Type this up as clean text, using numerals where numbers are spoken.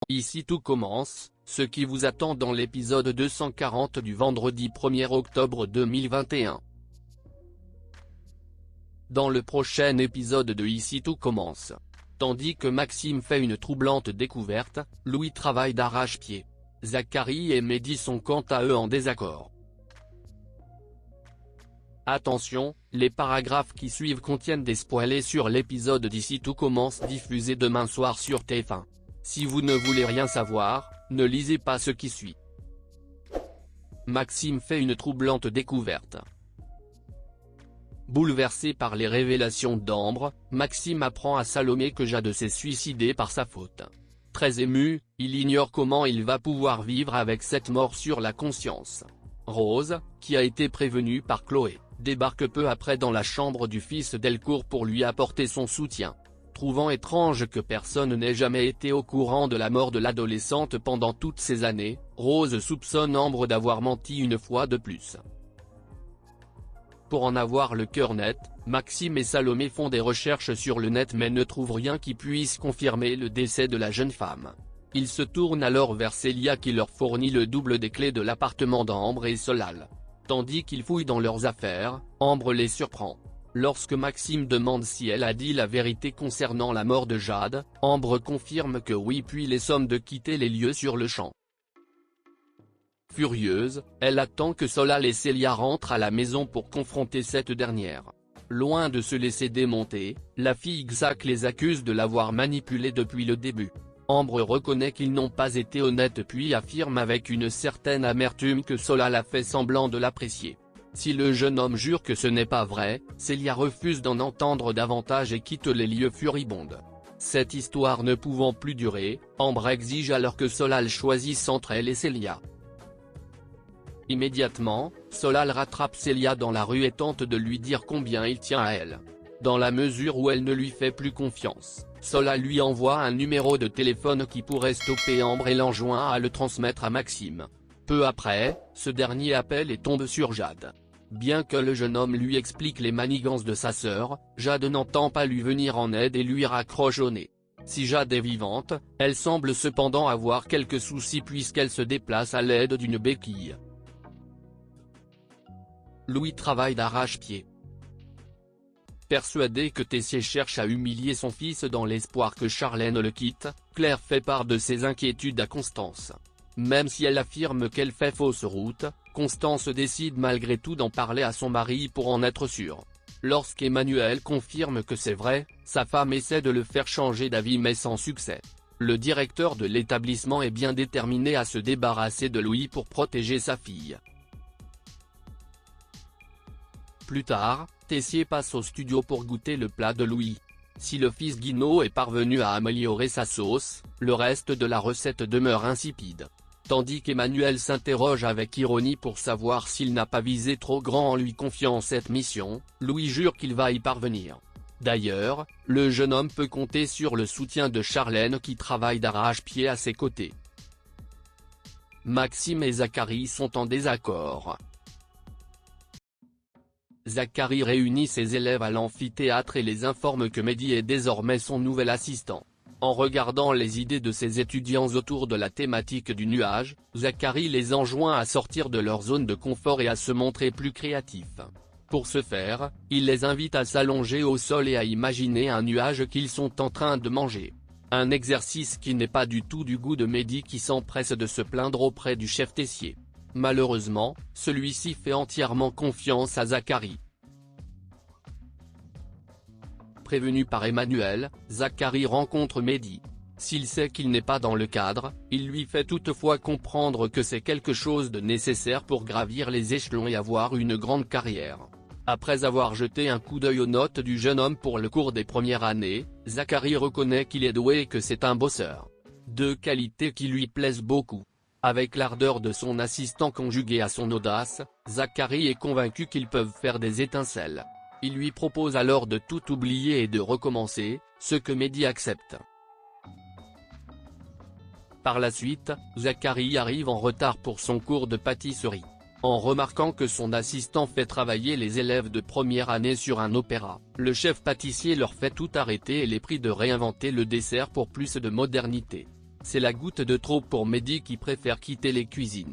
Ici tout commence, ce qui vous attend dans l'épisode 240 du vendredi 1er octobre 2021. Dans le prochain épisode de Ici tout commence. Tandis que Maxime fait une troublante découverte, Louis travaille d'arrache-pied. Zachary et Mehdi sont quant à eux en désaccord. Attention, les paragraphes qui suivent contiennent des spoilers sur l'épisode d'Ici tout commence diffusé demain soir sur TF1. Si vous ne voulez rien savoir, ne lisez pas ce qui suit. Maxime fait une troublante découverte. Bouleversé par les révélations d'Ambre, Maxime apprend à Salomé que Jade s'est suicidée par sa faute. Très ému, il ignore comment il va pouvoir vivre avec cette mort sur la conscience. Rose, qui a été prévenue par Chloé, débarque peu après dans la chambre du fils Delcourt pour lui apporter son soutien. Trouvant étrange que personne n'ait jamais été au courant de la mort de l'adolescente pendant toutes ces années, Rose soupçonne Ambre d'avoir menti une fois de plus. Pour en avoir le cœur net, Maxime et Salomé font des recherches sur le net mais ne trouvent rien qui puisse confirmer le décès de la jeune femme. Ils se tournent alors vers Célia qui leur fournit le double des clés de l'appartement d'Ambre et Solal. Tandis qu'ils fouillent dans leurs affaires, Ambre les surprend. Lorsque Maxime demande si elle a dit la vérité concernant la mort de Jade, Ambre confirme que oui puis les somme de quitter les lieux sur le champ. Furieuse, elle attend que Solal et Célia rentrent à la maison pour confronter cette dernière. Loin de se laisser démonter, la fille Zach les accuse de l'avoir manipulée depuis le début. Ambre reconnaît qu'ils n'ont pas été honnêtes puis affirme avec une certaine amertume que Solal a fait semblant de l'apprécier. Si le jeune homme jure que ce n'est pas vrai, Célia refuse d'en entendre davantage et quitte les lieux furibonde. Cette histoire ne pouvant plus durer, Ambre exige alors que Solal choisisse entre elle et Célia. Immédiatement, Solal rattrape Célia dans la rue et tente de lui dire combien il tient à elle. Dans la mesure où elle ne lui fait plus confiance, Solal lui envoie un numéro de téléphone qui pourrait stopper Ambre et l'enjoint à le transmettre à Maxime. Peu après, ce dernier appelle et tombe sur Jade. Bien que le jeune homme lui explique les manigances de sa sœur, Jade n'entend pas lui venir en aide et lui raccroche au nez. Si Jade est vivante, elle semble cependant avoir quelques soucis puisqu'elle se déplace à l'aide d'une béquille. Louis travaille d'arrache-pied. Persuadé que Tessier cherche à humilier son fils dans l'espoir que Charlène le quitte, Claire fait part de ses inquiétudes à Constance. Même si elle affirme qu'elle fait fausse route, Constance décide malgré tout d'en parler à son mari pour en être sûre. Lorsqu'Emmanuel confirme que c'est vrai, sa femme essaie de le faire changer d'avis mais sans succès. Le directeur de l'établissement est bien déterminé à se débarrasser de Louis pour protéger sa fille. Plus tard, Tessier passe au studio pour goûter le plat de Louis. Si le fils Guinaud est parvenu à améliorer sa sauce, le reste de la recette demeure insipide. Tandis qu'Emmanuel s'interroge avec ironie pour savoir s'il n'a pas visé trop grand en lui confiant cette mission, Louis jure qu'il va y parvenir. D'ailleurs, le jeune homme peut compter sur le soutien de Charlène qui travaille d'arrache-pied à ses côtés. Maxime et Zachary sont en désaccord. Zachary réunit ses élèves à l'amphithéâtre et les informe que Mehdi est désormais son nouvel assistant. En regardant les idées de ses étudiants autour de la thématique du nuage, Zachary les enjoint à sortir de leur zone de confort et à se montrer plus créatifs. Pour ce faire, il les invite à s'allonger au sol et à imaginer un nuage qu'ils sont en train de manger. Un exercice qui n'est pas du tout du goût de Mehdi qui s'empresse de se plaindre auprès du chef Tessier. Malheureusement, celui-ci fait entièrement confiance à Zachary. Prévenu par Emmanuel, Zachary rencontre Mehdi. S'il sait qu'il n'est pas dans le cadre, il lui fait toutefois comprendre que c'est quelque chose de nécessaire pour gravir les échelons et avoir une grande carrière. Après avoir jeté un coup d'œil aux notes du jeune homme pour le cours des premières années, Zachary reconnaît qu'il est doué et que c'est un bosseur. Deux qualités qui lui plaisent beaucoup. Avec l'ardeur de son assistant conjuguée à son audace, Zachary est convaincu qu'ils peuvent faire des étincelles. Il lui propose alors de tout oublier et de recommencer, ce que Mehdi accepte. Par la suite, Zachary arrive en retard pour son cours de pâtisserie. En remarquant que son assistant fait travailler les élèves de première année sur un opéra, le chef pâtissier leur fait tout arrêter et les prie de réinventer le dessert pour plus de modernité. C'est la goutte de trop pour Mehdi qui préfère quitter les cuisines.